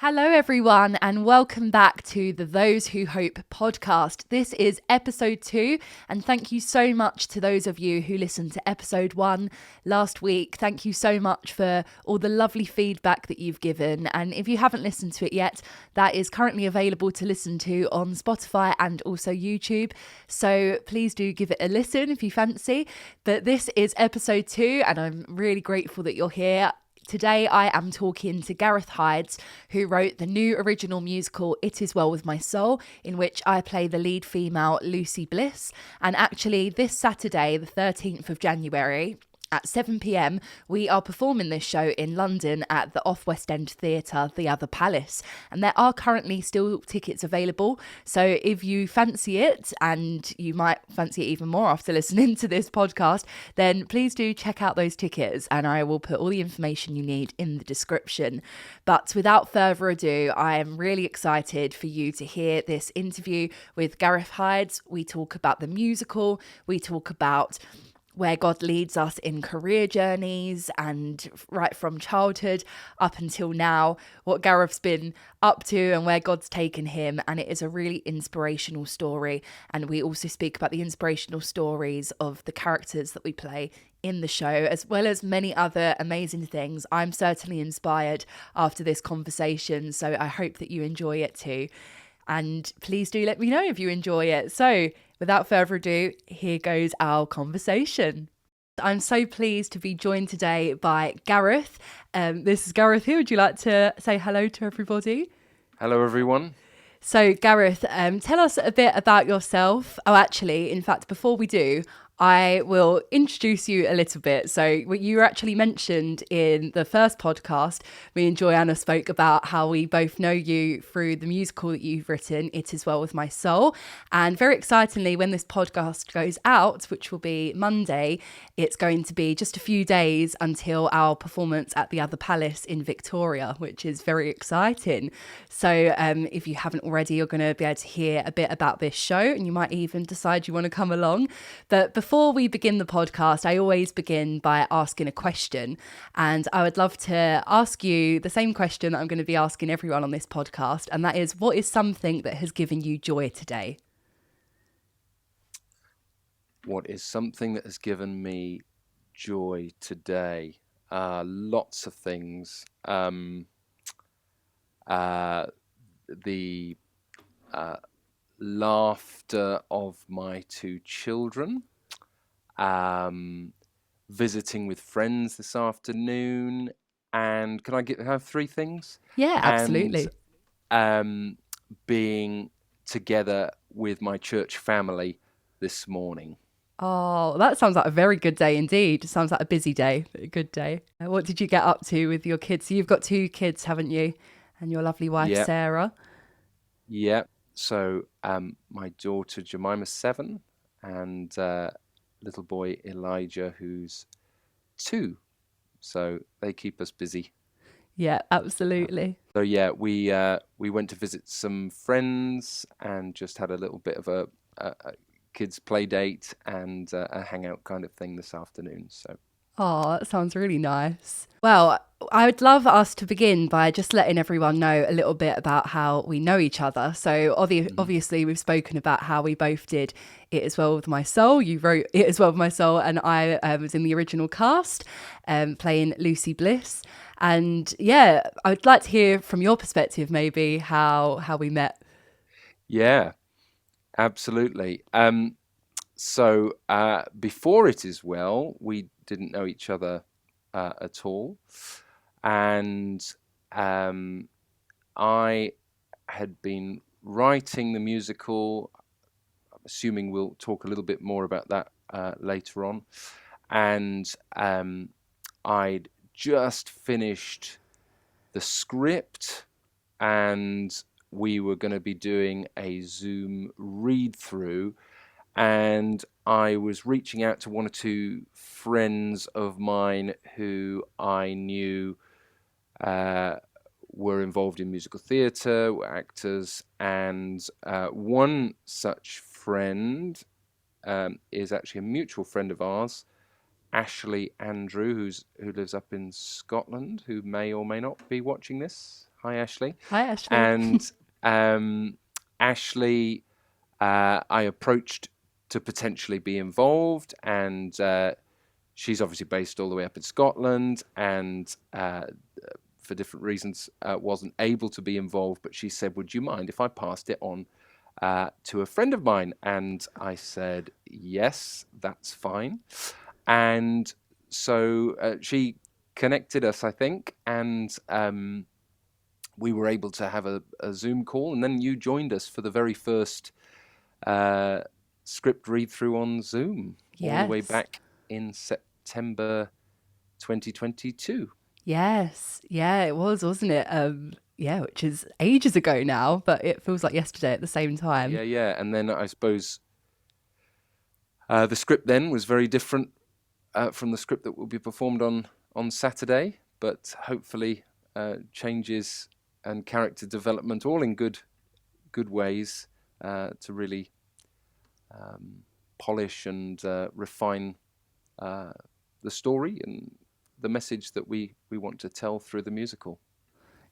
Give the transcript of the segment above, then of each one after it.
Hello, everyone, and welcome back to the Those Who Hope podcast. This is episode 2, and thank you so much to those of you who listened to episode 1 last week. Thank you so much for all the lovely feedback that you've given. And if you haven't listened to it yet, that is currently available to listen to on Spotify and also YouTube. So please do give it a listen if you fancy. But this is episode 2, and I'm really grateful that you're here. Today I am talking to Gareth Hides, who wrote the new original musical It Is Well With My Soul, in which I play the lead female Lucy Bliss. And actually this Saturday, the 13th of January, at 7 p.m, we are performing this show in London at the Off West End Theatre, The Other Palace. And there are currently still tickets available. So if you fancy it, and you might fancy it even more after listening to this podcast, then please do check out those tickets, and I will put all the information you need in the description. But without further ado, I am really excited for you to hear this interview with Gareth Hides. We talk about the musical, we talk about where God leads us in career journeys, and right from childhood up until now, what Gareth's been up to and where God's taken him. And it is a really inspirational story. And we also speak about the inspirational stories of the characters that we play in the show, as well as many other amazing things. I'm certainly inspired after this conversation, so I hope that you enjoy it too. And please do let me know if you enjoy it. So without further ado, here goes our conversation. I'm so pleased to be joined today by Gareth. This is Gareth here. Would you like to say hello to everybody? Hello, everyone. So Gareth, tell us a bit about yourself. Oh, actually, in fact, before we do, I will introduce you a little bit. So you were actually mentioned in the first podcast. Me and Joanna spoke about how we both know you through the musical that you've written, It Is Well With My Soul. And very excitingly, when this podcast goes out, which will be Monday, it's going to be just a few days until our performance at the Other Palace in Victoria, which is very exciting. So if you haven't already, you're going to be able to hear a bit about this show, and you might even decide you want to come along. But before we begin the podcast, I always begin by asking a question. And I would love to ask you the same question that I'm going to be asking everyone on this podcast. And that is, what is something that has given you joy today? What is something that has given me joy today? Lots of things. The laughter of my 2 children. Visiting with friends this afternoon, and can I have 3 things? Yeah, absolutely. And being together with my church family this morning. Oh, that sounds like a very good day indeed. It sounds like a busy day, but a good day. What did you get up to with your kids? So you've got 2 kids, haven't you? And your lovely wife, Sarah. Yeah. So my daughter Jemima's 7, and little boy Elijah, who's 2. So they keep us busy. Yeah, absolutely. So yeah, we went to visit some friends and just had a little bit of a kids play date and a hangout kind of thing this afternoon. So. Oh, that sounds really nice. Well, I would love us to begin by just letting everyone know a little bit about how we know each other. So obviously we've spoken about how we both did It Is Well With My Soul. You wrote It Is Well With My Soul, and I was in the original cast playing Lucy Bliss. And yeah, I would like to hear from your perspective maybe how we met. Yeah, absolutely. So before It Is Well, we didn't know each other at all. And I had been writing the musical. I'm assuming we'll talk a little bit more about that later on. And I'd just finished the script, and we were going to be doing a Zoom read-through. And I was reaching out to 1 or 2 friends of mine who I knew were involved in musical theatre, were actors, and one such friend is actually a mutual friend of ours, Ashley Andrew, who lives up in Scotland, who may or may not be watching this. Hi, Ashley. Hi, Ashley. And Ashley, I approached to potentially be involved, and she's obviously based all the way up in Scotland, and for different reasons wasn't able to be involved. But she said, "Would you mind if I passed it on to a friend of mine?" And I said, "Yes, that's fine." And so she connected us, I think, and we were able to have a Zoom call, and then you joined us for the very first script read through on Zoom, all the way Yes. back in September 2022. Yes. Yeah, it was, wasn't it? Yeah, which is ages ago now, but it feels like yesterday at the same time. Yeah. And then I suppose the script then was very different from the script that will be performed on Saturday, but hopefully changes and character development, all in good ways, to really polish and refine the story and the message that we want to tell through the musical.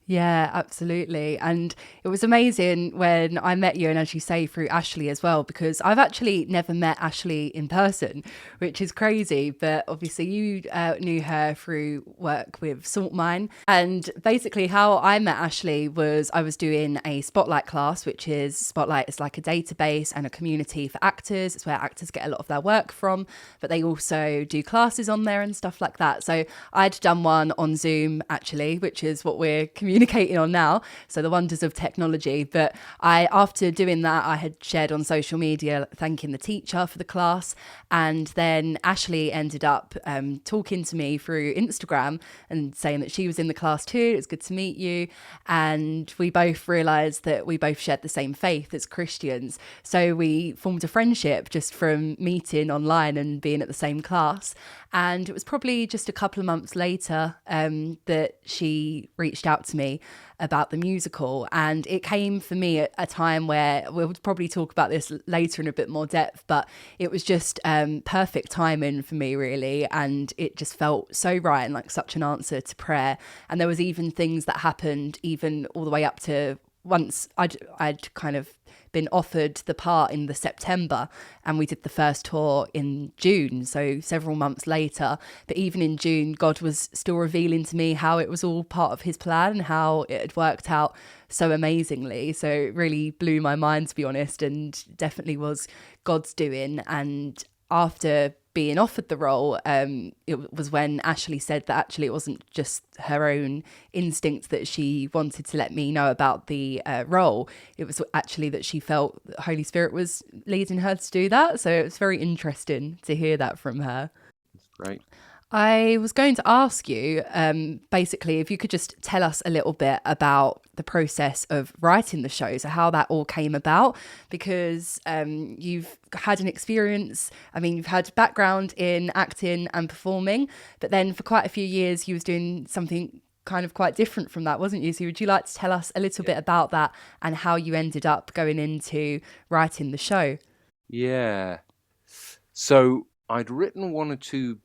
Yeah, absolutely. And it was amazing when I met you, and as you say, through Ashley as well, because I've actually never met Ashley in person, which is crazy. But obviously, you knew her through work with Salt Mine. And basically, how I met Ashley was I was doing a Spotlight class, which is Spotlight is like a database and a community for actors. It's where actors get a lot of their work from, but they also do classes on there and stuff like that. So I'd done one on Zoom, actually, which is what we're communicating on now, so the wonders of technology. But after doing that, I had shared on social media thanking the teacher for the class, and then Ashley ended up talking to me through Instagram and saying that she was in the class too. It was good to meet you, and we both realised that we both shared the same faith as Christians, so we formed a friendship just from meeting online and being at the same class. And it was probably just a couple of months later that she reached out to me about the musical. And it came for me at a time where we'll probably talk about this later in a bit more depth, but it was just perfect timing for me, really. And it just felt so right and like such an answer to prayer. And there was even things that happened even all the way up to once I'd kind of been offered the part in the September, and we did the first tour in June, so several months later. But even in June, God was still revealing to me how it was all part of his plan and how it had worked out so amazingly. So it really blew my mind, to be honest, and definitely was God's doing. And after being offered the role, it was when Ashley said that actually it wasn't just her own instinct that she wanted to let me know about the role. It was actually that she felt the Holy Spirit was leading her to do that. So it was very interesting to hear that from her. That's great. I was going to ask you, basically, if you could just tell us a little bit about the process of writing the show, so how that all came about, because you've had an experience, you've had background in acting and performing, but then for quite a few years you was doing something kind of quite different from that, wasn't you? So would you like to tell us a little bit about that and how you ended up going into writing the show? Yeah. So I'd written one or two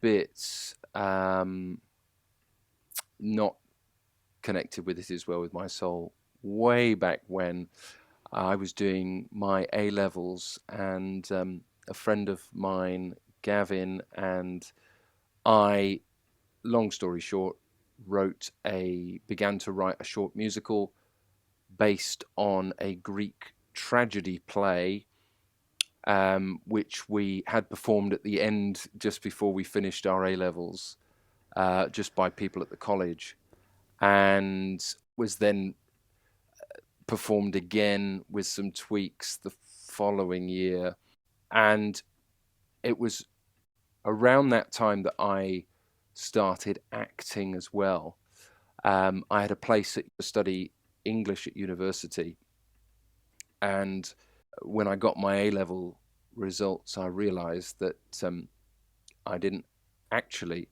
bits, not connected with it as well with my soul, way back when I was doing my A levels, and a friend of mine, Gavin, and I, long story short, began to write a short musical based on a Greek tragedy play, which we had performed at the end just before we finished our A levels, just by people at the college, and was then performed again with some tweaks the following year. And it was around that time that I started acting as well. I had a place to study English at university, and when I got my A-level results, I realized that I didn't actually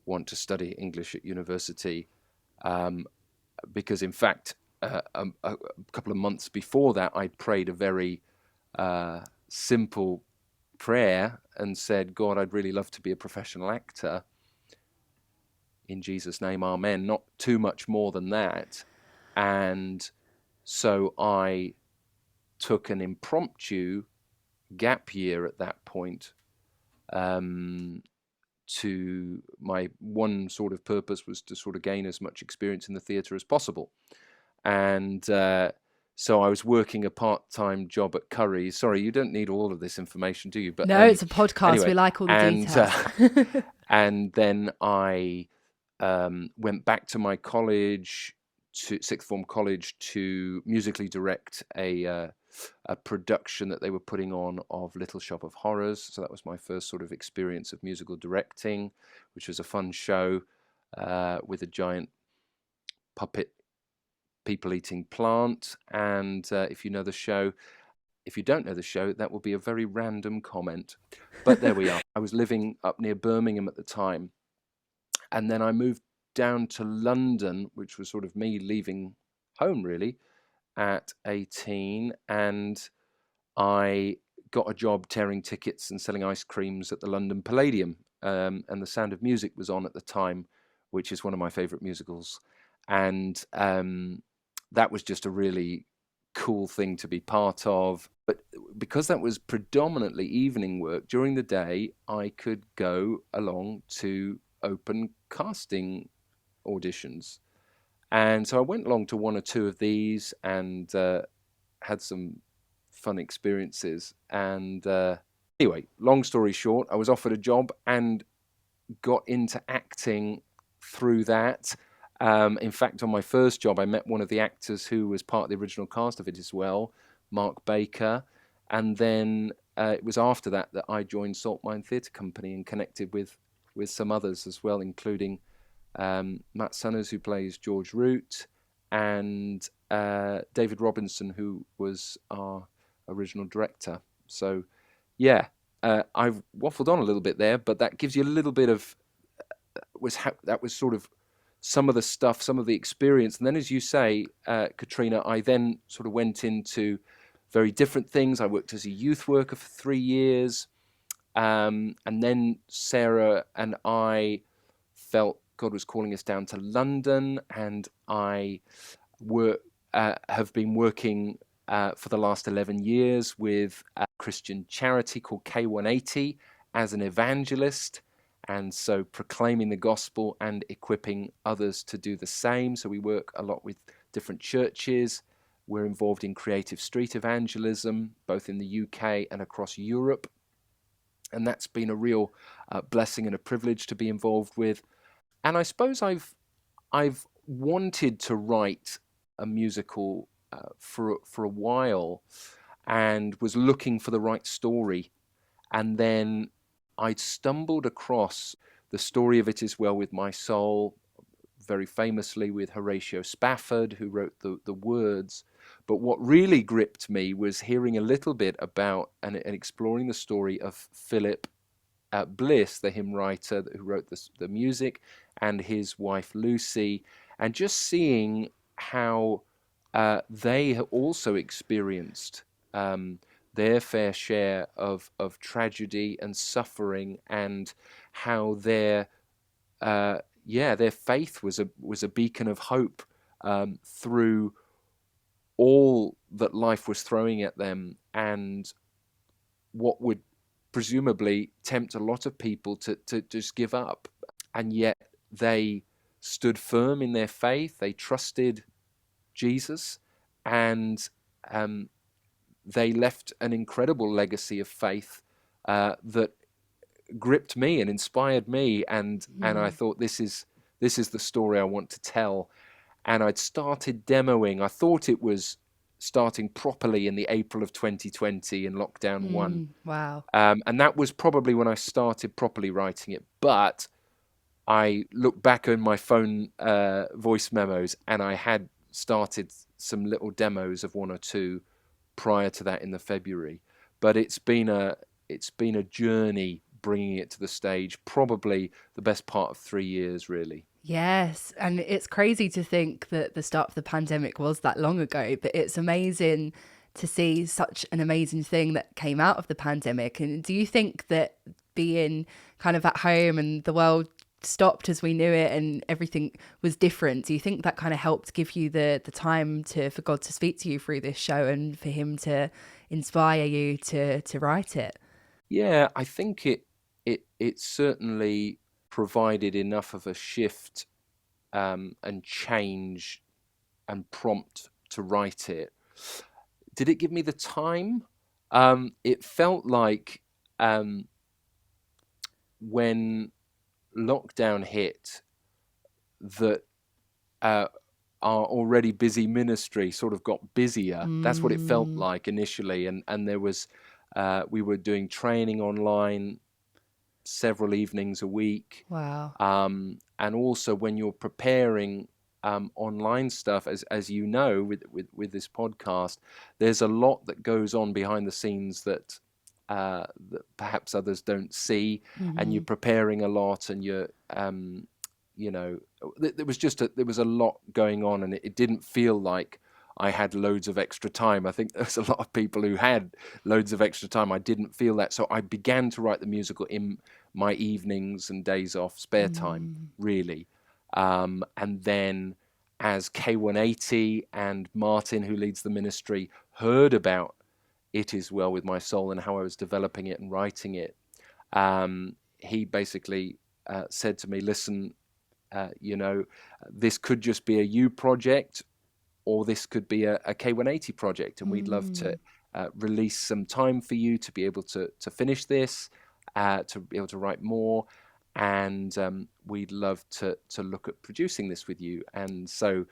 want to study English at university, because in fact, a couple of months before that, I'd prayed a very simple prayer and said, God, I'd really love to be a professional actor. In Jesus' name, amen. Not too much more than that. And so I took an impromptu gap year at that point. To my one sort of purpose was to sort of gain as much experience in the theatre as possible. And so I was working a part-time job at Curry's. Sorry, you don't need all of this information, do you? But No, it's a podcast. anyway, We like all the details. and then I went back to my college, to sixth form college, to musically direct a production that they were putting on of Little Shop of Horrors. So that was my first sort of experience of musical directing, which was a fun show with a giant puppet people-eating plant. And if you know the show, if you don't know the show, that will be a very random comment. But there we are. I was living up near Birmingham at the time. And then I moved down to London, which was sort of me leaving home, really, at 18. And I got a job tearing tickets and selling ice creams at the London Palladium. And The Sound of Music was on at the time, which is one of my favourite musicals. And that was just a really cool thing to be part of. But because that was predominantly evening work, during the day, I could go along to open casting auditions. And so I went along to one or two of these and had some fun experiences. And anyway, long story short, I was offered a job and got into acting through that. In fact, on my first job, I met one of the actors who was part of the original cast of it as well, Mark Baker. And then it was after that that I joined Salt Mine Theatre Company and connected with some others as well, including Matt Sunners, who plays George Root, and David Robinson, who was our original director. So, yeah, I've waffled on a little bit there, but that gives you a little bit of that was sort of some of the stuff, some of the experience. And then, as you say, Katrina, I then sort of went into very different things. I worked as a youth worker for 3 years. And then Sarah and I felt God was calling us down to London, and I have been working for the last 11 years with a Christian charity called K180 as an evangelist, and so proclaiming the gospel and equipping others to do the same. So we work a lot with different churches. We're involved in creative street evangelism, both in the UK and across Europe. And that's been a real blessing and a privilege to be involved with. And I suppose I've wanted to write a musical for a while, and was looking for the right story. And then I'd stumbled across The Story of It Is Well With My Soul, very famously with Horatio Spafford, who wrote the words. But what really gripped me was hearing a little bit about and exploring the story of Philip Bliss, the hymn writer who wrote the music, and his wife Lucy, and just seeing how they also experienced their fair share of tragedy and suffering, and how their faith was a beacon of hope through all that life was throwing at them, and what would presumably tempt a lot of people to just give up. And yet they stood firm in their faith, they trusted Jesus, and they left an incredible legacy of faith that gripped me and inspired me, and I thought, this is the story I want to tell. And I'd started demoing. I thought it was starting properly in the April of 2020 in lockdown 1. Wow. And that was probably when I started properly writing it. But I look back on my phone voice memos, and I had started some little demos of 1 or 2 prior to that in the February. But it's been a journey bringing it to the stage, probably the best part of 3 years, really. Yes, and it's crazy to think that the start of the pandemic was that long ago, but it's amazing to see such an amazing thing that came out of the pandemic. And do you think that being kind of at home and the world stopped as we knew it and everything was different, do you think that kind of helped give you the time for God to speak to you through this show and for him to inspire you to write it? Yeah, I think it certainly provided enough of a shift and change and prompt to write it. Did it give me the time? It felt like when lockdown hit that our already busy ministry sort of got busier. That's what it felt like initially, and there was we were doing training online several evenings a week. Wow. And also when you're preparing online stuff, as you know, with this podcast, there's a lot that goes on behind the scenes that perhaps others don't see, and you're preparing a lot, and you're you know, there was a lot going on, and it didn't feel like I had loads of extra time. I think there's a lot of people who had loads of extra time. I didn't feel that, so I began to write the musical in my evenings and days off, spare time, really. And then as K180 and Martin, who leads the ministry, heard about It Is Well With My Soul and how I was developing it and writing it, he basically said to me, listen, this could just be a you project, or this could be a K180 project, and we'd love to release some time for you to be able to finish this, to be able to write more, and we'd love to look at producing this with you. And so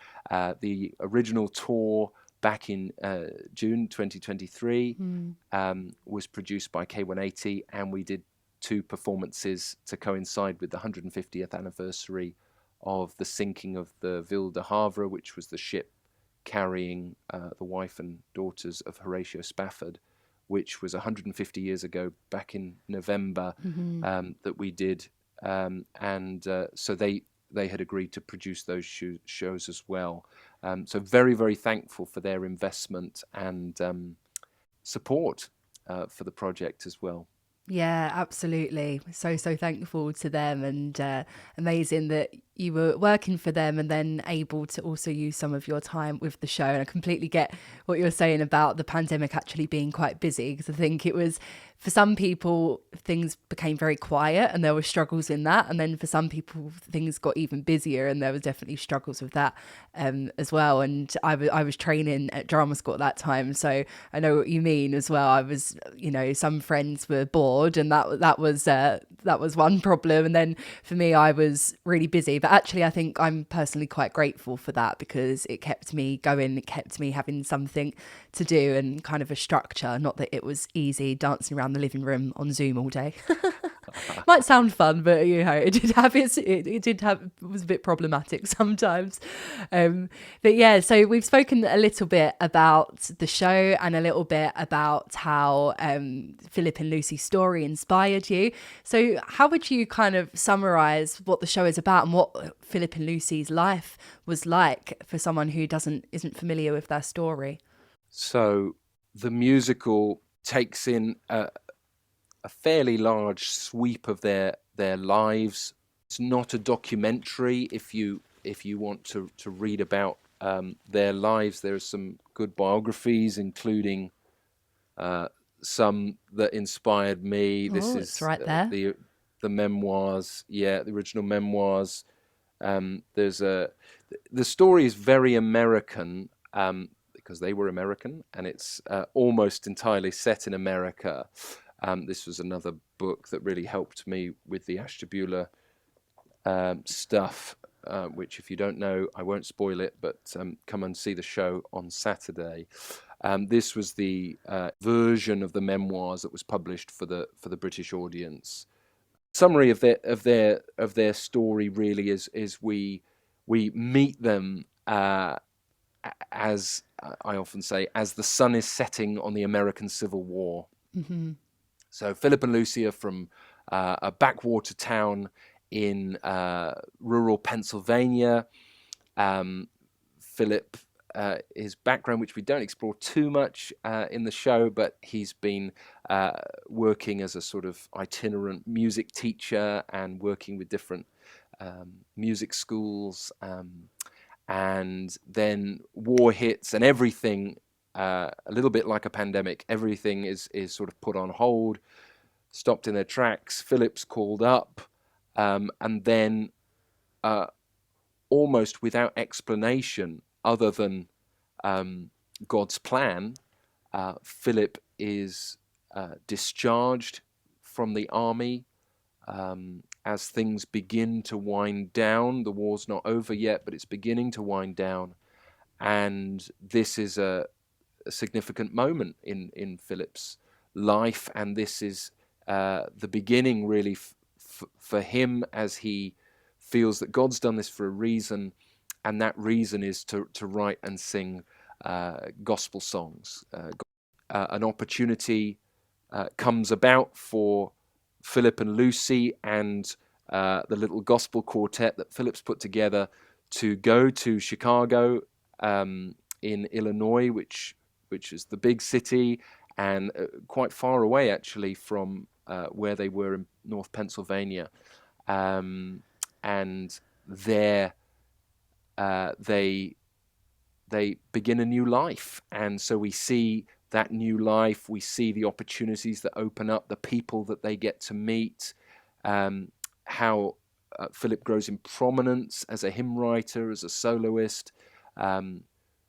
the original tour back in June 2023 was produced by K180, and we did 2 performances to coincide with the 150th anniversary of the sinking of the Ville de Havre, which was the ship carrying the wife and daughters of Horatio Spafford, which was 150 years ago, back in November, that we did. So they had agreed to produce those shows as well. So very, very thankful for their investment and support for the project as well. Yeah, absolutely. So thankful to them, and amazing that you were working for them and then able to also use some of your time with the show. And I completely get what you're saying about the pandemic actually being quite busy, because I think it was, for some people, things became very quiet and there were struggles in that. And then for some people, things got even busier and there was definitely struggles with that as well. And I was training at drama school at that time, so I know what you mean as well. I was, some friends were bored, and that was one problem. And then for me, I was really busy. But actually, I think I'm personally quite grateful for that, because it kept me going. It kept me having something to do and kind of a structure. Not that it was easy dancing around the living room on Zoom all day. Might sound fun, but it was a bit problematic sometimes. But yeah, so we've spoken a little bit about the show and a little bit about how Philip and Lucy's story inspired you. So how would you kind of summarize what the show is about and what Philip and Lucy's life was like for someone who isn't familiar with their story? So the musical takes in a fairly large sweep of their lives. It's not a documentary. If you want to read about their lives, there are some good biographies, including some that inspired me. This is it's right there. The memoirs, the original memoirs. The story is very American, because they were American, and it's almost entirely set in America. This was another book that really helped me with the Ashtabula stuff, which, if you don't know, I won't spoil it, but come and see the show on Saturday. This was the version of the memoirs that was published for the British audience. Summary of their story really is we meet them as I often say, as the sun is setting on the American Civil War. Mm-hmm. So Philip and Lucy are from a backwater town in rural Pennsylvania. Philip, his background, which we don't explore too much in the show, but he's been working as a sort of itinerant music teacher and working with different music schools, and then war hits and everything. A little bit like a pandemic, everything is sort of put on hold, stopped in their tracks. Philip's called up, and then almost without explanation other than God's plan, Philip is discharged from the army as things begin to wind down. The war's not over yet, but it's beginning to wind down. And this is a significant moment in Philip's life. And this is the beginning, really, for him, as he feels that God's done this for a reason. And that reason is to write and sing gospel songs. An opportunity comes about for Philip and Lucy and the little gospel quartet that Philip's put together to go to Chicago in Illinois, which is the big city, and quite far away actually from where they were in North Pennsylvania. And there they begin a new life. And so we see that new life, we see the opportunities that open up, the people that they get to meet, how Philip grows in prominence as a hymn writer, as a soloist.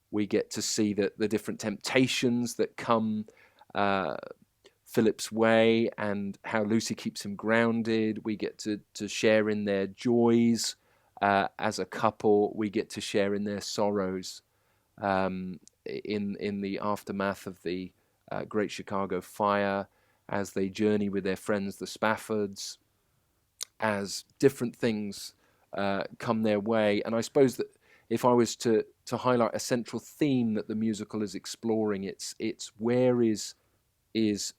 We get to see the different temptations that come Philip's way and how Lucy keeps him grounded. We get to share in their joys as a couple. We get to share in their sorrows in the aftermath of the Great Chicago Fire, as they journey with their friends, the Spaffords, as different things come their way. And I suppose that if I was to highlight a central theme that the musical is exploring, it's where is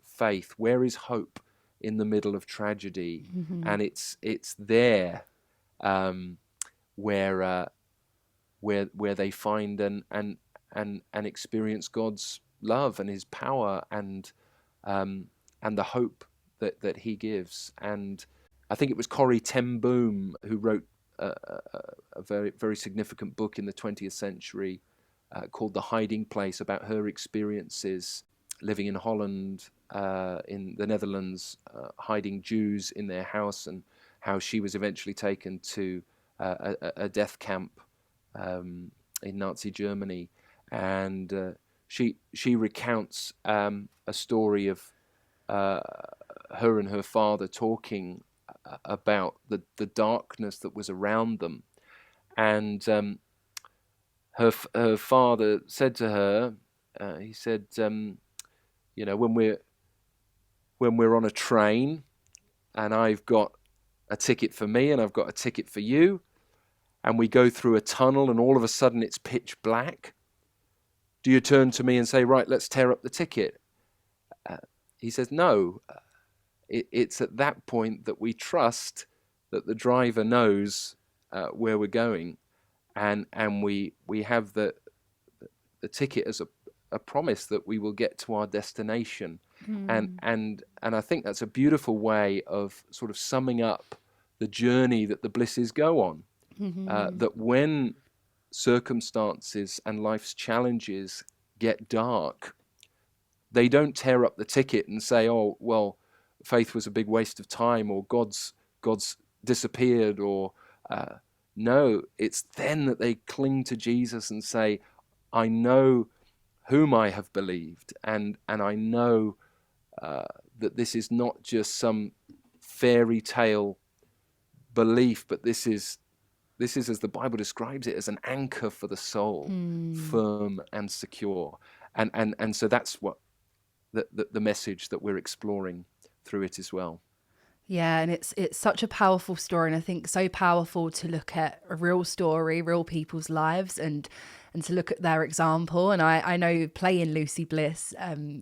faith, where is hope in the middle of tragedy, and it's there where they find and experience God's love and His power and the hope that He gives. And I think it was Corrie ten Boom who wrote a very, very significant book in the 20th century called The Hiding Place, about her experiences living in Holland, in the Netherlands, hiding Jews in their house, and how she was eventually taken to a death camp in Nazi Germany. And she recounts a story of her and her father talking about the darkness that was around them. And her father said to her, he said, when we're on a train and I've got a ticket for me and I've got a ticket for you, and we go through a tunnel and all of a sudden it's pitch black, do you turn to me and say, right, let's tear up the ticket? He says, no. It's at that point that we trust that the driver knows where we're going, and we have the ticket as a promise that we will get to our destination. And I think that's a beautiful way of sort of summing up the journey that the Blisses go on. That when circumstances and life's challenges get dark, they don't tear up the ticket and say, oh, well, faith was a big waste of time, or God's disappeared, or no, it's then that they cling to Jesus and say, I know whom I have believed, and I know that this is not just some fairy tale belief, but this is, as the Bible describes it, as an anchor for the soul, firm and secure. And so that's what the message that we're exploring through it as well. Yeah, and it's such a powerful story, and I think so powerful to look at a real story, real people's lives, and to look at their example. And I know playing Lucy Bliss,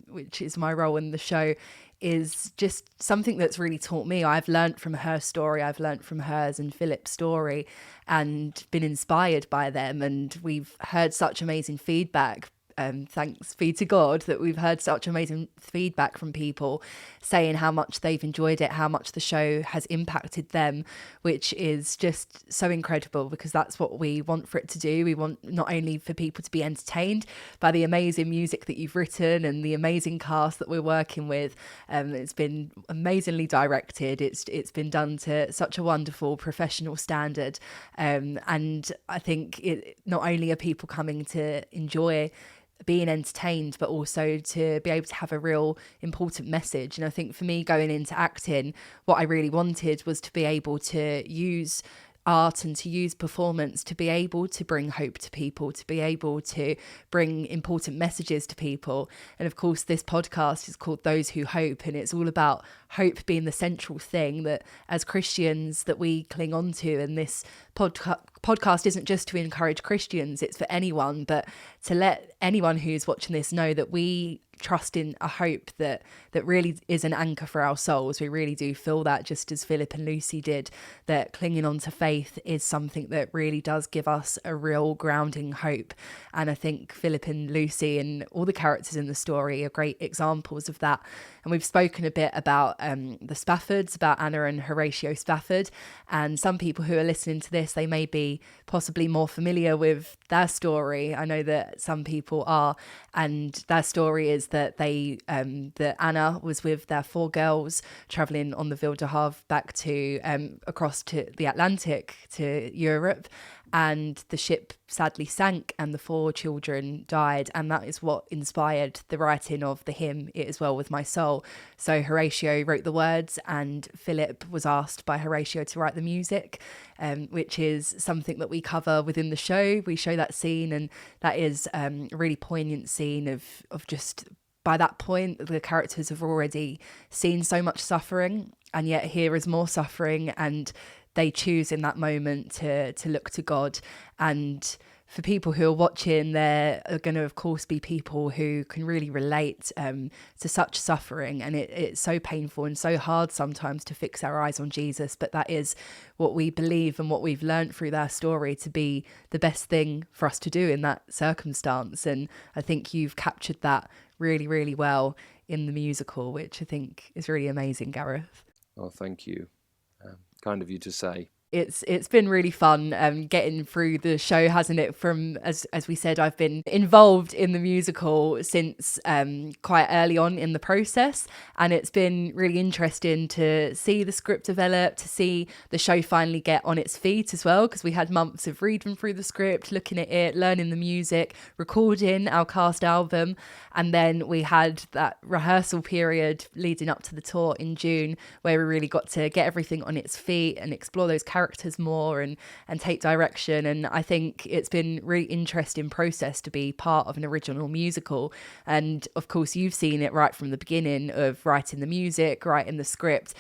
which is my role in the show, is just something that's really taught me. I've learnt from her story, I've learnt from hers and Philip's story, and been inspired by them. And we've heard such amazing feedback thanks be to God that we've heard such amazing feedback from people saying how much they've enjoyed it, how much the show has impacted them, which is just so incredible, because that's what we want for it to do. We want not only for people to be entertained by the amazing music that you've written and the amazing cast that we're working with. It's been amazingly directed. It's been done to such a wonderful professional standard. And I think not only are people coming to enjoy being entertained, but also to be able to have a real important message. And I think for me, going into acting, what I really wanted was to be able to use art and to use performance to be able to bring hope to people, to be able to bring important messages to people. And of course, this podcast is called Those Who Hope, and it's all about hope being the central thing that as Christians that we cling on to. And this podcast isn't just to encourage Christians, it's for anyone, but to let anyone who's watching this know that we trust in a hope that really is an anchor for our souls. We really do feel that, just as Philip and Lucy did, that clinging on to faith is something that really does give us a real grounding hope. And I think Philip and Lucy and all the characters in the story are great examples of that. And we've spoken a bit about the Spaffords, about Anna and Horatio Spafford. And some people who are listening to this, they may be possibly more familiar with their story. I know that some people are. And their story is that that Anna was with their 4 girls travelling on the Ville de Havre back to across to the Atlantic to Europe. And the ship sadly sank and the 4 children died. And that is what inspired the writing of the hymn, It Is Well With My Soul. So Horatio wrote the words and Philip was asked by Horatio to write the music, which is something that we cover within the show. We show that scene, and that is a really poignant scene of just, by that point, the characters have already seen so much suffering, and yet here is more suffering, and they choose in that moment to look to God. And for people who are watching, there are going to, of course, be people who can really relate to such suffering. And it's so painful and so hard sometimes to fix our eyes on Jesus. But that is what we believe and what we've learned through their story to be the best thing for us to do in that circumstance. And I think you've captured that really, really well in the musical, which I think is really amazing, Gareth. Oh, thank you. Kind of you to say. It's been really fun getting through the show, hasn't it? From, as we said, I've been involved in the musical since quite early on in the process, and it's been really interesting to see the script develop, to see the show finally get on its feet as well, because we had months of reading through the script, looking at it, learning the music, recording our cast album, and then we had that rehearsal period leading up to the tour in June, where we really got to get everything on its feet and explore those characters more and take direction. And I think it's been really interesting process to be part of an original musical. And of course, you've seen it right from the beginning of writing the music, writing the script,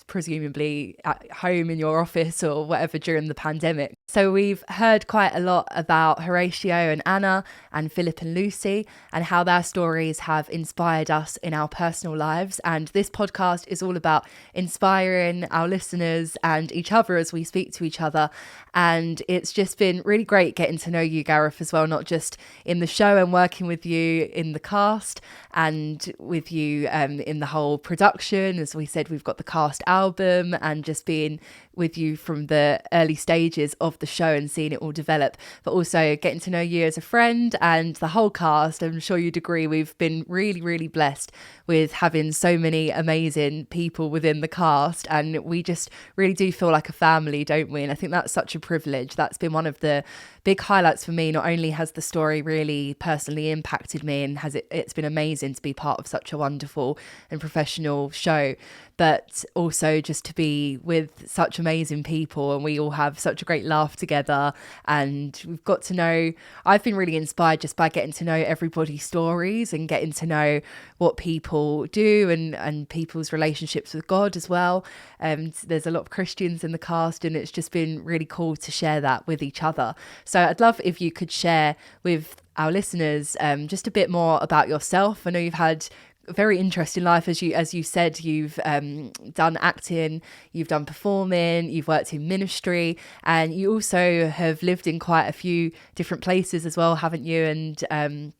presumably at home in your office or whatever during the pandemic. So we've heard quite a lot about Horatio and Anna and Philip and Lucy and how their stories have inspired us in our personal lives. And this podcast is all about inspiring our listeners and each other as we speak to each other. And it's just been really great getting to know you, Gareth, as well, not just in the show and working with you in the cast and with you in the whole production. As we said, we've got the cast album, and just being with you from the early stages of the show and seeing it all develop, but also getting to know you as a friend and the whole cast. I'm sure you'd agree we've been really, really blessed with having so many amazing people within the cast, and we just really do feel like a family, don't we? And I think that's such a privilege. That's been one of the big highlights for me. Not only has the story really personally impacted me, and it's been amazing to be part of such a wonderful and professional show, but also just to be with such amazing people, and we all have such a great laugh together, and we've got to know, I've been really inspired just by getting to know everybody's stories and getting to know what people do and people's relationships with God as well. There's a lot of Christians in the cast, and it's just been really cool to share that with each other. So I'd love if you could share with our listeners just a bit more about yourself. I know you've had very interesting life. As you said, you've done acting, you've done performing, you've worked in ministry, and you also have lived in quite a few different places as well, haven't you? And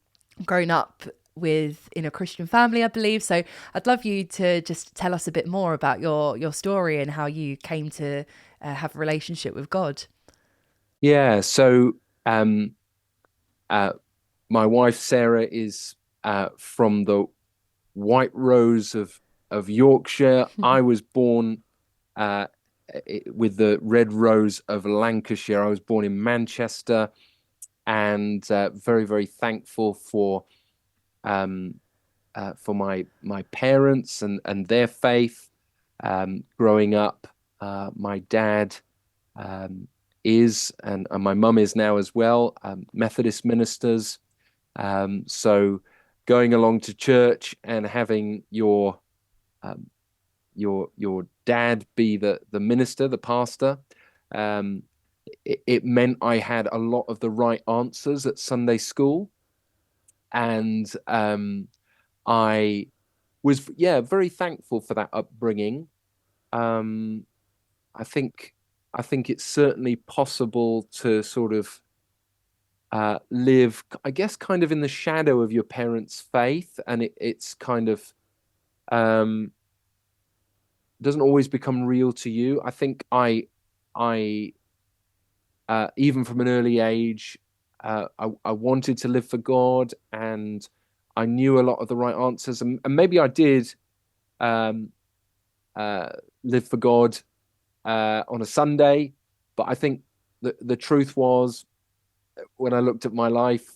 grown up in a Christian family, I believe. So I'd love you to just tell us a bit more about your story and how you came to have a relationship with God. Yeah. So um, uh, my wife Sarah is from the White Rose of Yorkshire. I was born uh, with the Red Rose of Lancashire. I was born in Manchester, and very, very thankful um, for my parents and their faith. Growing up, my dad um, is, and my mum is now as well, Methodist ministers. So going along to church and having um, your dad be the minister, the pastor, um, it meant I had a lot of the right answers at Sunday school, and I was, yeah, very thankful for that upbringing. Um, I think I think it's certainly possible to sort of live, I guess, kind of in the shadow of your parents' faith, and it's kind of um, doesn't always become real to you. I think I even from an early age, I wanted to live for God, and I knew a lot of the right answers, and maybe I did um, uh, live for God on a Sunday, but I think the truth was, when I looked at my life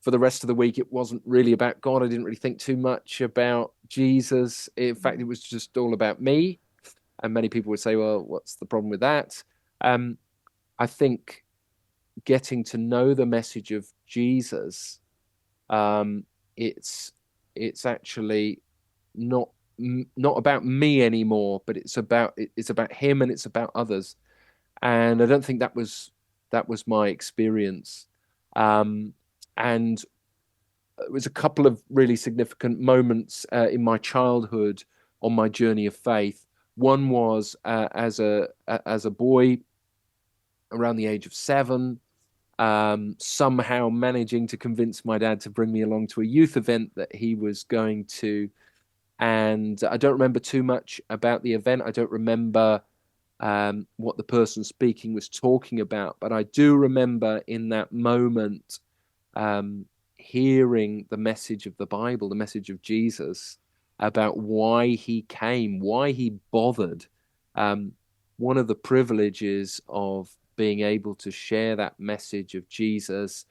for the rest of the week, it wasn't really about God. I didn't really think too much about Jesus. In fact, it was just all about me. And many people would say, well, what's the problem with that? Um, I think getting to know the message of Jesus, um, it's it's actually not not about me anymore, but it's about him and it's about others. And I don't think that was my experience. Um, and it was a couple of really significant moments in my childhood on my journey of faith. One was as a boy around the age of 7, somehow managing to convince my dad to bring me along to a youth event that he was going to. And I don't remember too much about the event. I don't remember what the person speaking was talking about, but I do remember in that moment um, hearing the message of the Bible, the message of Jesus, about why he came, why he bothered. Um, One of the privileges of being able to share that message of Jesus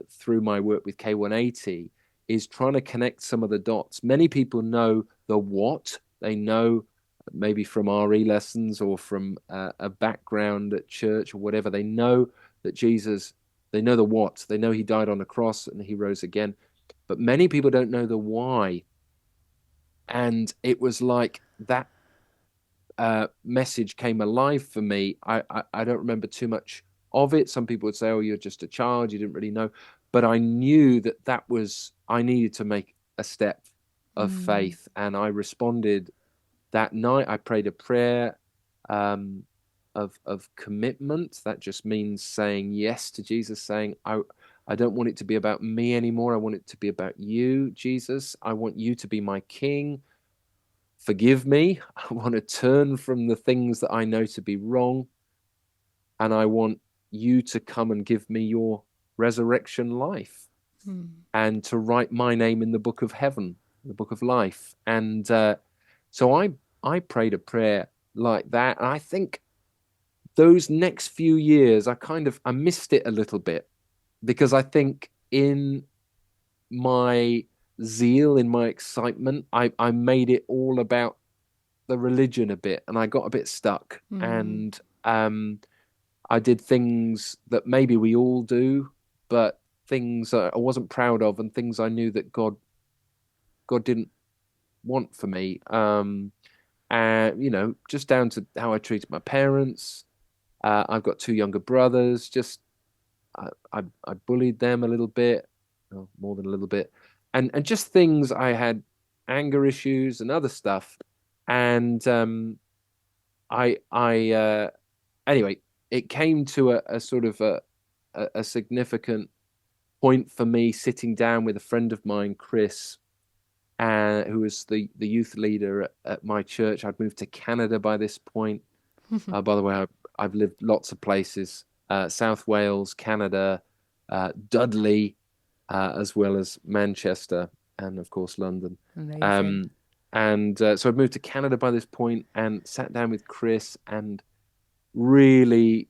through my work with K180 is trying to connect some of the dots. Many people know the what, they know maybe from RE lessons or from a background at church or whatever. They know that Jesus, they know the what, they know he died on the cross and he rose again. But many people don't know the why. And it was like that message came alive for me. I don't remember too much of it. Some people would say, oh, you're just a child, you didn't really know. But I knew that I needed to make a step of Mm. faith. And I responded that night. I prayed a prayer um, of commitment. That just means saying yes to Jesus, saying, I don't want it to be about me anymore. I want it to be about you, Jesus. I want you to be my king. Forgive me. I want to turn from the things that I know to be wrong. And I want you to come and give me your resurrection life Mm. and to write my name in the book of heaven, the book of life. And so I prayed a prayer like that. And I think those next few years, I missed it a little bit because I think in my zeal, in my excitement, I made it all about the religion a bit, and I got a bit stuck. Mm. And I did things that maybe we all do, but things I wasn't proud of, and things I knew that God didn't want for me. And just down to how I treated my parents. I've got two younger brothers. Just I bullied them a little bit, more than a little bit, and just things I had. anger issues and other stuff. And I anyway, it came to a sort of a significant point for me sitting down with a friend of mine, Chris, who was the youth leader at my church. I'd moved to Canada by this point. By the way, I've lived lots of places: South Wales, Canada, Dudley, as well as Manchester, and of course London. Amazing. Um, and so I'd moved to Canada by this point, and sat down with Chris and really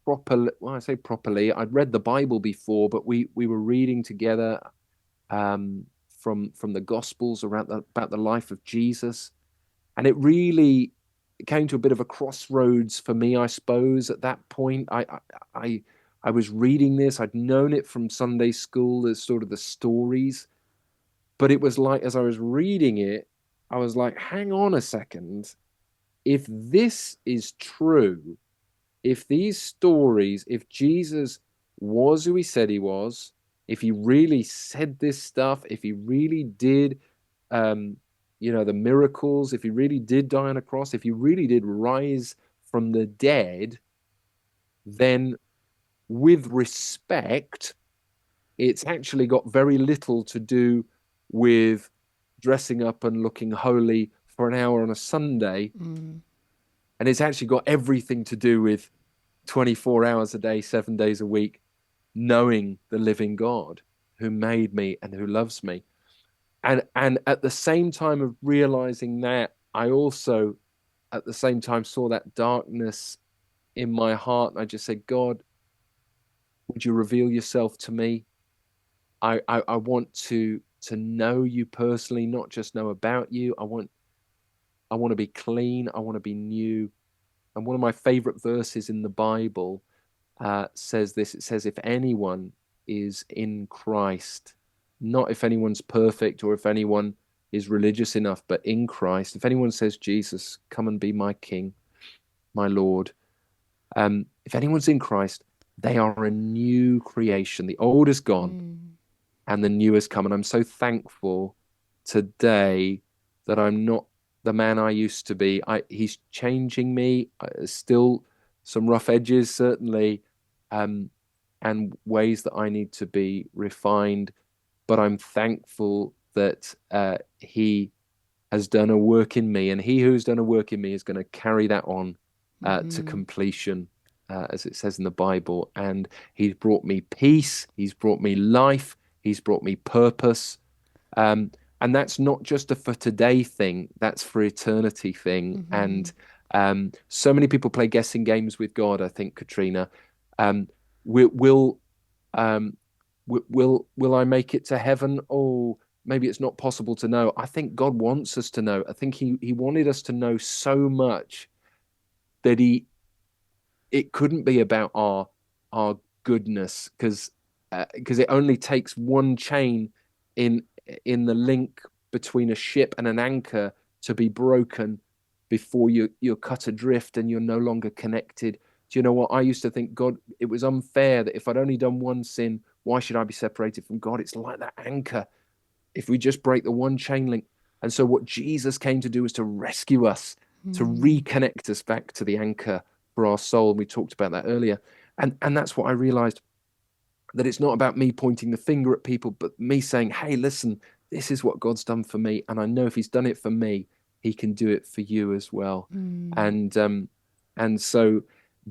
properly. Well, I say properly. I'd read the Bible before, but we were reading together from the Gospels about the life of Jesus, and it really came to a bit of a crossroads for me, I suppose. At that point, I I was reading this. I'd known it from Sunday school as sort of the stories, but it was like as I was reading it, I was like, hang on a second. If this is true, if these stories, if Jesus was who he said he was, if he really said this stuff, if he really did, um, the miracles, if he really did die on a cross, if he really did rise from the dead, then with respect, it's actually got very little to do with dressing up and looking holy for an hour on a Sunday. Mm. And it's actually got everything to do with 24 hours a day, 7 days a week, knowing the living God who made me and who loves me. And at the same time of realizing that, I also at the same time saw that darkness in my heart. And I just said, God, would you reveal yourself to me? I want to know you personally, not just know about you. I want to be clean. I want to be new. And one of my favorite verses in the Bible says this. It says, if anyone is in Christ, not if anyone's perfect or if anyone is religious enough, but in Christ, if anyone says, Jesus, come and be my King, my Lord, if anyone's in Christ, they are a new creation. The old is gone Mm. and the new has come. And I'm so thankful today that I'm not the man I used to be. He's changing me. Still some rough edges, certainly, and ways that I need to be refined. But I'm thankful that he has done a work in me, and he who's done a work in me is going to carry that on to Mm-hmm. completion, as it says in the Bible. And he's brought me peace. He's brought me life. He's brought me purpose. Um, and that's not just a for today thing, that's for eternity thing. Mm-hmm. And so many people play guessing games with God, I think, Katrina. Um, will um, will I make it to heaven? Oh, maybe it's not possible to know. I think God wants us to know. I think he wanted us to know so much that it couldn't be about our goodness, because it only takes one chain in in the link between a ship and an anchor to be broken before you're cut adrift and you're no longer connected. Do you know what? I used to think God, it was unfair that if I'd only done one sin, why should I be separated from God? It's like that anchor. If we just break the one chain link. And so what Jesus came to do was to rescue us, to Mm. reconnect us back to the anchor for our soul. We talked about that earlier. And that's what I realized, that it's not about me pointing the finger at people, but me saying, hey, listen, this is what God's done for me. And I know if he's done it for me, he can do it for you as well. Mm. And so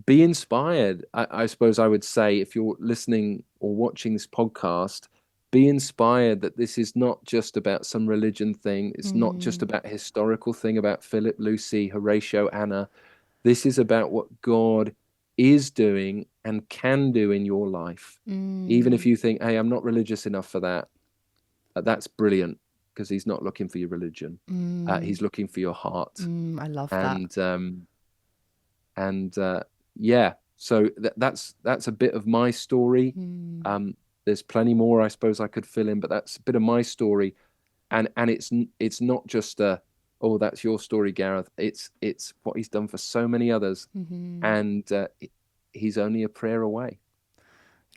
be inspired. I suppose I would say, if you're listening or watching this podcast, be inspired that this is not just about some religion thing. It's not just Mm. about a historical thing about Philip, Lucy, Horatio, Anna. This is about what God is doing and can do in your life. Even if Mm. you think, hey, I'm not religious enough for that, that's brilliant, because he's not looking for your religion. Mm. He's looking for your heart. Mm. I love that. And yeah, so that's a bit of my story. Mm. There's plenty more I suppose I could fill in, but that's a bit of my story. And it's not just oh, that's your story, Gareth. It's what he's done for so many others, Mm-hmm. and he's only a prayer away.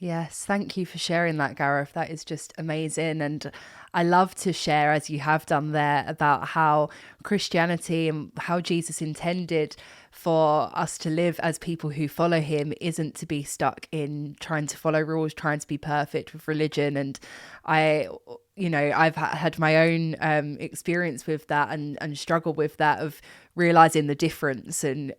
Yes, thank you for sharing that, Gareth. That is just amazing. And I love to share, as you have done there, about how Christianity and how Jesus intended for us to live as people who follow him isn't to be stuck in trying to follow rules, trying to be perfect with religion. And I, I've had my own experience with that and struggle with that, of realizing the difference. And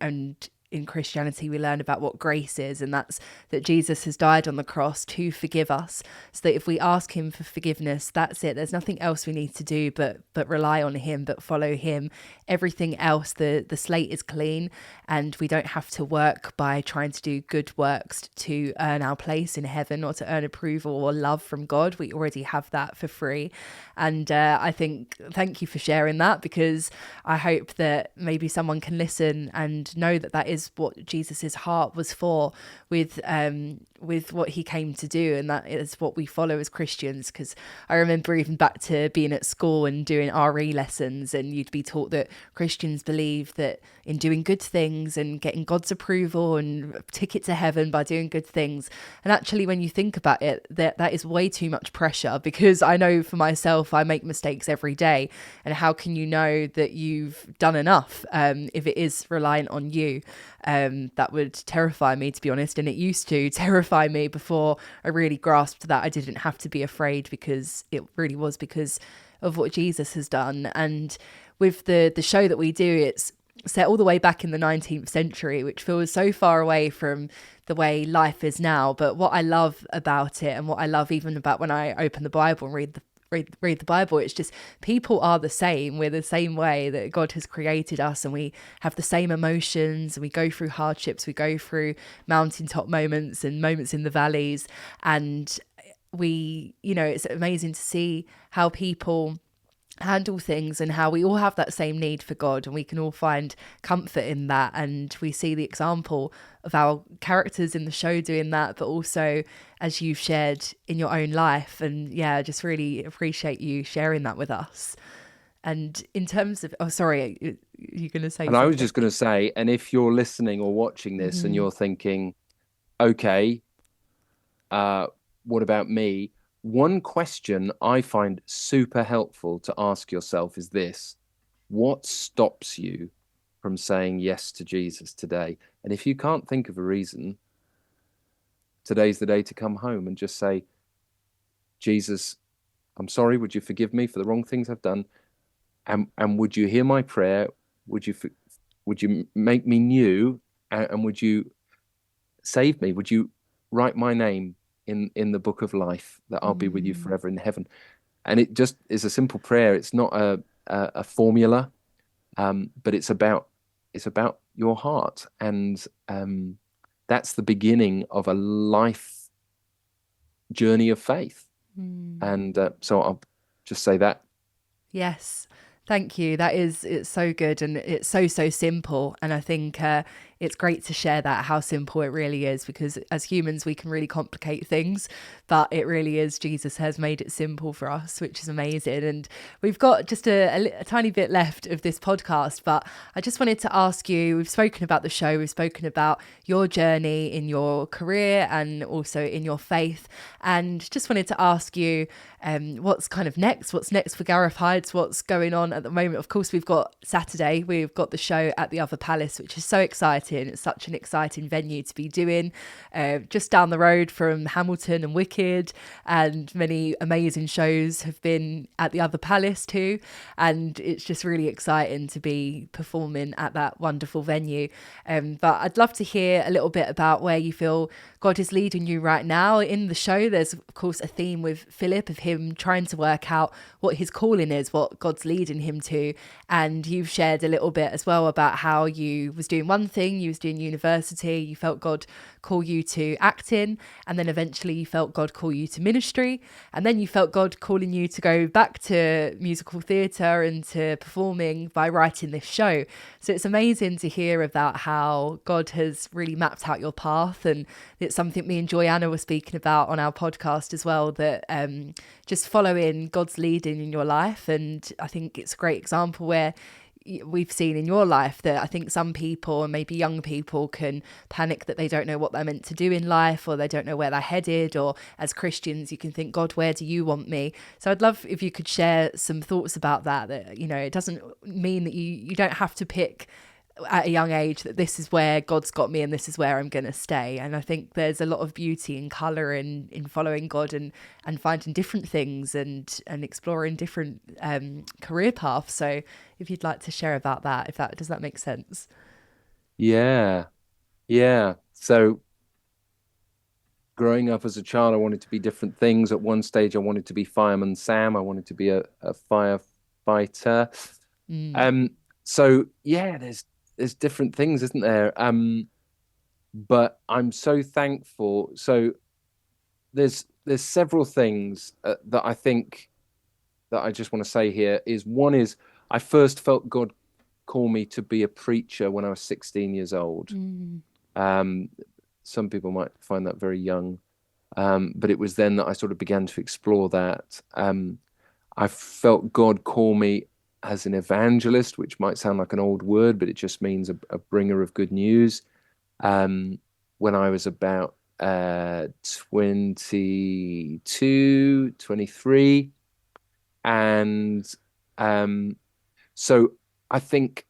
in Christianity, we learn about what grace is, and that's that Jesus has died on the cross to forgive us, so that if we ask him for forgiveness, that's it. There's nothing else we need to do but rely on him, but follow him. Everything else, the slate is clean, and we don't have to work by trying to do good works to earn our place in heaven or to earn approval or love from God. We already have that for free. And I think, thank you for sharing that, because I hope that maybe someone can listen and know that that is what Jesus's heart was for, with what he came to do, and that is what we follow as Christians. Because I remember even back to being at school and doing RE lessons, and you'd be taught that Christians believe that in doing good things and getting God's approval and a ticket to heaven by doing good things. And actually, when you think about it, that is way too much pressure, because I know for myself, I make mistakes every day. And how can you know that you've done enough if it is reliant on you? That would terrify me, to be honest. And it used to terrify me before I really grasped that I didn't have to be afraid, because it really was because of what Jesus has done. And with the show that we do, it's set all the way back in the 19th century, which feels so far away from the way life is now. But what I love about it, and what I love even about when I open the Bible and read the Bible, it's just people are the same. We're the same way that God has created us, and we have the same emotions, and we go through hardships, we go through mountaintop moments and moments in the valleys. And it's amazing to see how people handle things, and how we all have that same need for God, and we can all find comfort in that. And we see the example of our characters in the show doing that, but also as you've shared in your own life. And yeah, I just really appreciate you sharing that with us. And in terms of, oh, sorry, you're going to say And something. I was just going to say, and if you're listening or watching this and you're thinking, okay, what about me? One question I find super helpful to ask yourself is this: what stops you from saying yes to Jesus today? And if you can't think of a reason, today's the day to come home and just say, Jesus, I'm sorry, would you forgive me for the wrong things I've done? And would you hear my prayer? Would you make me new? And would you save me? Would you write my name in the book of life, that I'll be with you forever in heaven? And it just is a simple prayer. It's not a formula, but it's about your heart. And that's the beginning of a life journey of faith. And so I'll just say that. Yes. Thank you. It's so good, and it's so simple. And I think it's great to share that, how simple it really is, because as humans, we can really complicate things, but it really is. Jesus has made it simple for us, which is amazing. And we've got just a tiny bit left of this podcast, but I just wanted to ask you, we've spoken about the show, we've spoken about your journey in your career and also in your faith, and just wanted to ask you, what's kind of next? What's next for Gareth Hides? What's going on at the moment? Of course, we've got Saturday, we've got the show at the Other Palace, which is so exciting. It's such an exciting venue to be doing, just down the road from Hamilton and Wicked, and many amazing shows have been at the Other Palace too. And it's just really exciting to be performing at that wonderful venue. But I'd love to hear a little bit about where you feel God is leading you right now. In the show, there's of course a theme with Philip of him trying to work out what his calling is, what God's leading him to. And you've shared a little bit as well about how you was doing one thing, you was doing university, you felt God call you to acting, and then eventually you felt God call you to ministry, and then you felt God calling you to go back to musical theatre and to performing by writing this show. So it's amazing to hear about how God has really mapped out your path, and it's something me and Joyanna were speaking about on our podcast as well, that just following God's leading in your life. And I think it's a great example where we've seen in your life, that I think some people, and maybe young people, can panic that they don't know what they're meant to do in life, or they don't know where they're headed. Or as Christians, you can think, God, where do you want me? So I'd love if you could share some thoughts about that, it doesn't mean that you don't have to pick at a young age that this is where God's got me and this is where I'm going to stay. And I think there's a lot of beauty and colour in following God, and finding different things, and exploring different career paths. So if you'd like to share about that, does that make sense? Yeah, yeah. So growing up as a child, I wanted to be different things. At one stage, I wanted to be Fireman Sam. I wanted to be a firefighter. Mm. Um, so yeah, there's different things, isn't there? But I'm so thankful. So there's several things that I think that I just want to say here. One is I first felt God call me to be a preacher when I was 16 years old. Mm. Um, some people might find that very young, but it was then that I sort of began to explore that. I felt God call me as an evangelist, which might sound like an old word, but it just means a bringer of good news. When I was about 22, 23. And so I think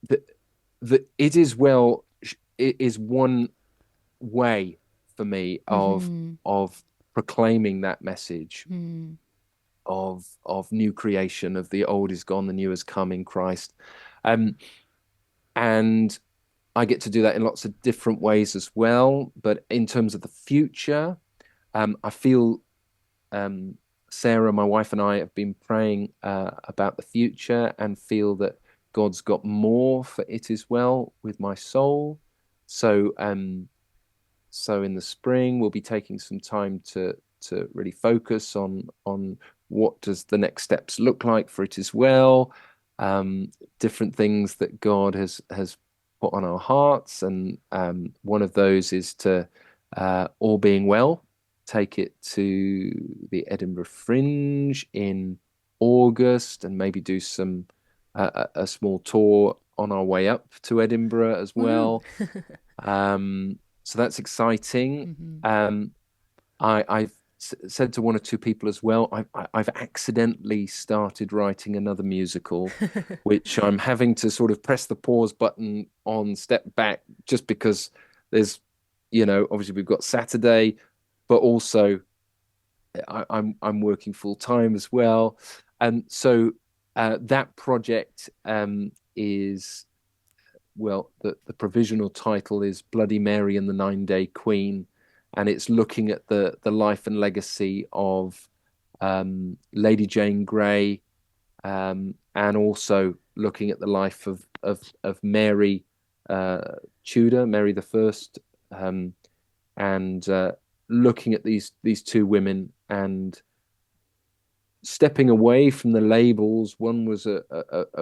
that it is it is one way for me Mm-hmm. of proclaiming that message Mm. of new creation, of the old is gone, the new has come in Christ. Um, and I get to do that in lots of different ways as well. But in terms of the future, I feel Sarah, my wife, and I have been praying about the future, and feel that God's got more for it as well with my soul. So, so in the spring, we'll be taking some time to really focus on what does the next steps look like for it as well. Different things that God has put on our hearts, and one of those is to, all being well, take it to the Edinburgh Fringe in August, and maybe do a small tour on our way up to Edinburgh as Woohoo. well. So that's exciting. Mm-hmm. I've said to one or two people as well, I've accidentally started writing another musical, which I'm having to sort of press the pause button on, step back, just because there's, obviously we've got Saturday, but also I'm working full time as well. And so that project is, well, the provisional title is Bloody Mary and the 9-Day Queen, and it's looking at the life and legacy of Lady Jane Grey, and also looking at the life of Mary Tudor, Mary the First, and looking at these two women and stepping away from the labels. One was a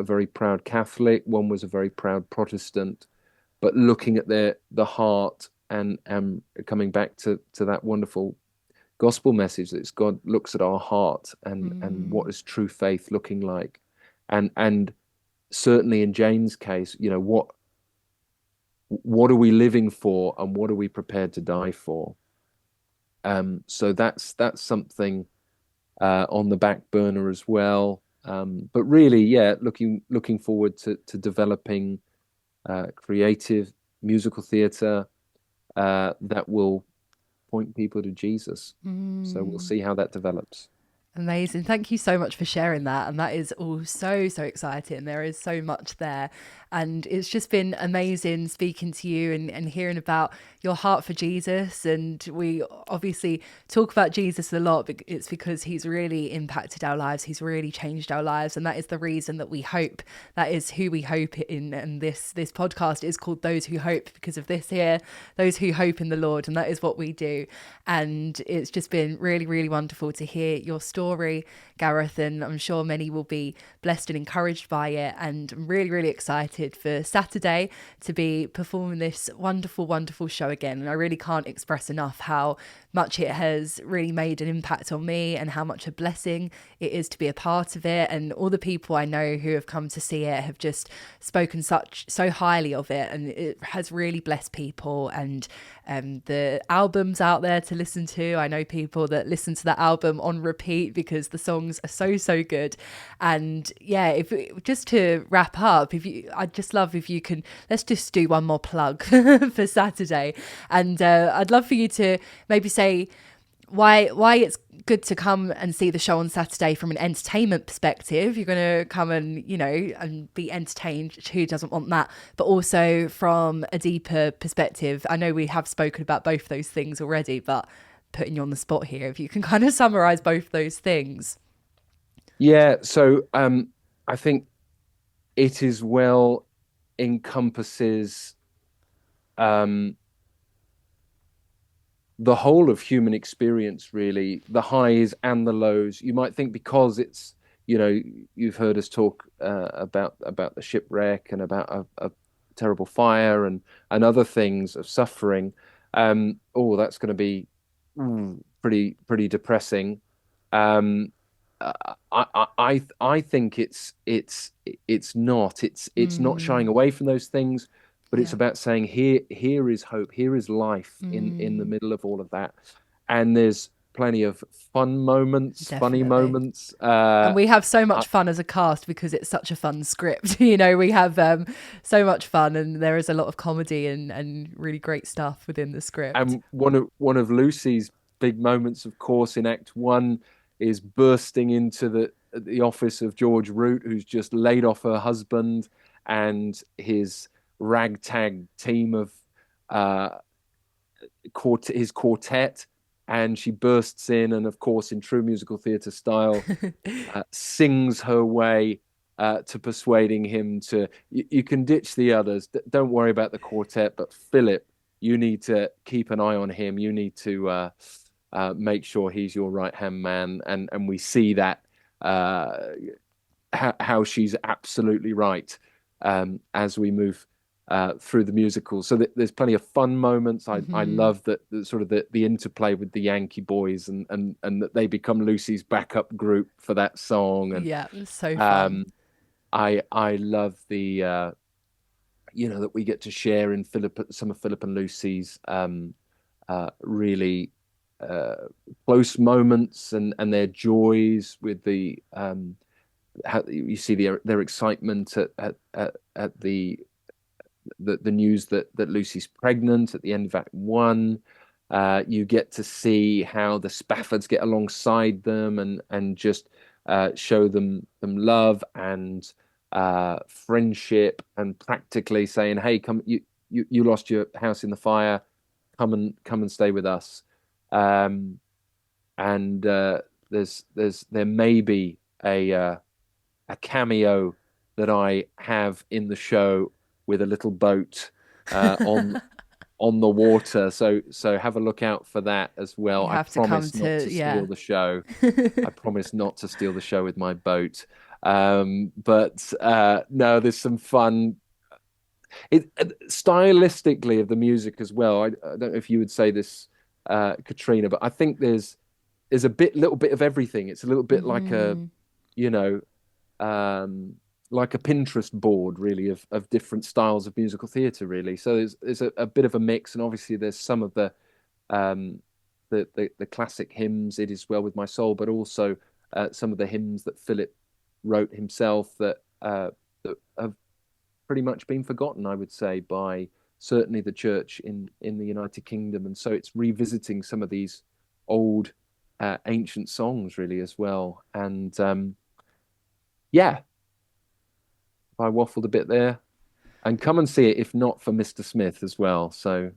very proud Catholic, one was a very proud Protestant, but looking at the heart, and coming back to that wonderful gospel message that God looks at our heart, and what is true faith looking like, and certainly in Jane's case, what are we living for, and what are we prepared to die for? So that's something on the back burner as well. But really, yeah, looking forward to developing creative musical theatre that will point people to Jesus. So we'll Mm. see how that develops. Amazing. Thank you so much for sharing that. And that is all so, so exciting. There is so much there. And it's just been amazing speaking to you, and hearing about your heart for Jesus. And we obviously talk about Jesus a lot, but it's because he's really impacted our lives. He's really changed our lives. And that is the reason that we hope. That is who we hope in. And this podcast is called Those Who Hope, because of this here, those who hope in the Lord. And that is what we do. And it's just been really, really wonderful to hear your story story, Gareth, and I'm sure many will be blessed and encouraged by it. And I'm really, really excited for Saturday to be performing this wonderful, wonderful show again. And I really can't express enough how much it has really made an impact on me and how much a blessing it is to be a part of it. And all the people I know who have come to see it have just spoken so highly of it, and it has really blessed people. And the album's out there to listen to. I know people that listen to that album on repeat because the songs are so good. And yeah, just to wrap up, I'd just love if you can, let's just do one more plug for Saturday. And I'd love for you to maybe say why it's good to come and see the show on Saturday from an entertainment perspective. You're going to come and, and be entertained. Who doesn't want that? But also from a deeper perspective. I know we have spoken about both those things already, but putting you on the spot here, if you can kind of summarize both those things. Yeah. So I think it is well encompasses the whole of human experience, really, the highs and the lows. You might think because it's, you've heard us talk about the shipwreck and about a terrible fire and other things of suffering. That's going to be pretty depressing. I think it's not. It's not shying away from those things. But it's about saying here is hope, here is life in the middle of all of that. And there's plenty of fun moments, Definitely. Funny moments. And we have so much fun as a cast because it's such a fun script. We have so much fun, and there is a lot of comedy and really great stuff within the script. And one of Lucy's big moments, of course, in Act 1 is bursting into the office of George Root, who's just laid off her husband and his ragtag team of his quartet, and she bursts in and, of course, in true musical theatre style, sings her way to persuading him to, you can ditch the others, don't worry about the quartet, but Philip, you need to keep an eye on him, you need to make sure he's your right-hand man. And we see that how she's absolutely right as we move through the musical. So there's plenty of fun moments. I love that sort of the interplay with the Yankee boys and that they become Lucy's backup group for that song. And yeah, it's so fun. I love the that we get to share in some of Philip and Lucy's really close moments and their joys with the how you see their excitement at the news that Lucy's pregnant at the end of Act 1. You get to see how the Spaffords get alongside them and just show them love and friendship, and practically saying, hey, come, you lost your house in the fire, come and stay with us. And there may be a cameo that I have in the show with a little boat on the water, so have a look out for that as well. I promise not to steal the show. I promise not to steal the show with my boat. But no, there's some fun. Stylistically of the music as well. I don't know if you would say this, Katrina, but I think there's a little bit of everything. It's a little bit like a, like a Pinterest board, really, of different styles of musical theatre, really. So there's a bit of a mix, and obviously there's some of the classic hymns, "It Is Well With My Soul," but also some of the hymns that Philip wrote himself that have pretty much been forgotten, I would say, by certainly the church in the United Kingdom. And so it's revisiting some of these old ancient songs, really, as well. And yeah, I waffled a bit there. And come and see it if not for Mr. Smith as well. So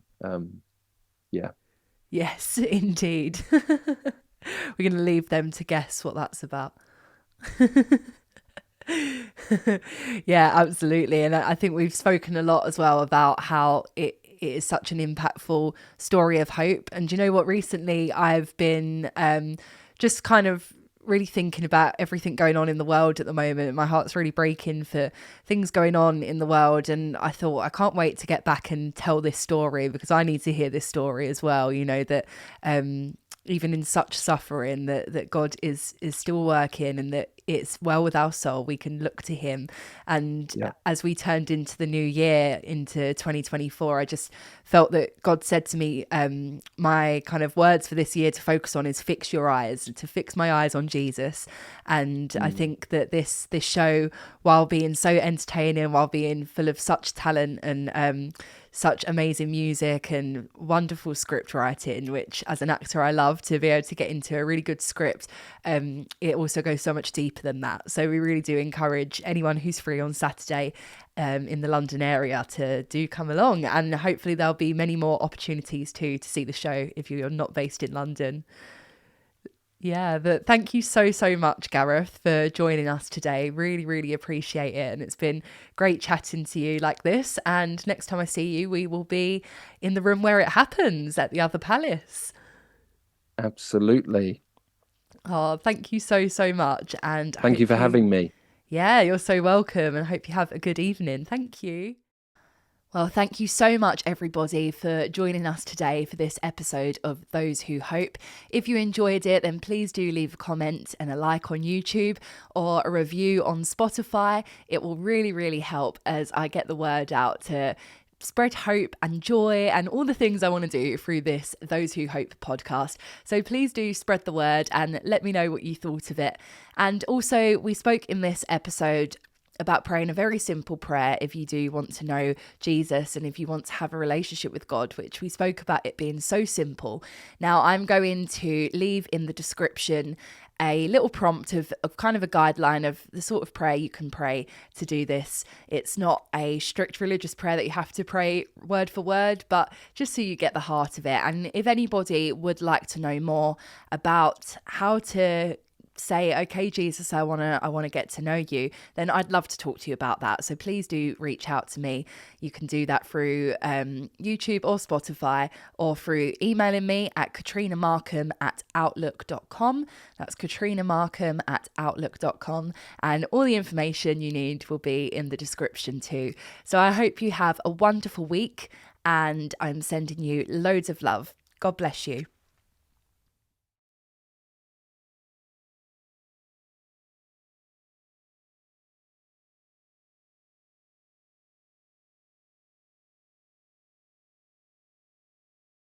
yeah. Yes, indeed. We're going to leave them to guess what that's about. Yeah, absolutely. And I think we've spoken a lot as well about how it is such an impactful story of hope. And do you know what? Recently I've been just kind of really thinking about everything going on in the world at the moment. My heart's really breaking for things going on in the world. And I thought, I can't wait to get back and tell this story, because I need to hear this story as well. You know, that even in such suffering, that God is still working, and that it's well with our soul. We can look to him. And as we turned into the new year, into 2024, I just felt that God said to me, my kind of words for this year to focus on is fix your eyes, to fix my eyes on Jesus. And I think that this show, while being so entertaining, while being full of such talent and such amazing music and wonderful script writing, which as an actor I love to be able to get into a really good script, it also goes so much deeper than that. So we really do encourage anyone who's free on Saturday in the London area to do come along, and hopefully there'll be many more opportunities to see the show if you're not based in London. Yeah, but thank you so much, Gareth, for joining us today. Really appreciate it. And it's been great chatting to you like this. And next time I see you, we will be in the room where it happens at the other palace. Absolutely. Oh, thank you so much. And thank you for having me. Yeah, you're so welcome. And I hope you have a good evening. Thank you. Well, thank you so much, everybody, for joining us today for this episode of Those Who Hope. If you enjoyed it, then please do leave a comment and a like on YouTube or a review on Spotify. It will really help as I get the word out to spread hope and joy and all the things I want to do through this Those Who Hope podcast. So please do spread the word and let me know what you thought of it. And also, we spoke in this episode about praying a very simple prayer if you do want to know Jesus and if you want to have a relationship with God, which we spoke about it being so simple. Now, I'm going to leave in the description a little prompt of kind of a guideline of the sort of prayer you can pray to do this. It's not a strict religious prayer that you have to pray word for word, but just so you get the heart of it. And if anybody would like to know more about how to say, okay, Jesus, I want to get to know you, then I'd love to talk to you about that. So please do reach out to me. You can do that through YouTube or Spotify, or through emailing me at katrinamarkham@outlook.com. That's katrinamarkham@outlook.com. And all the information you need will be in the description too. So I hope you have a wonderful week, and I'm sending you loads of love. God bless you.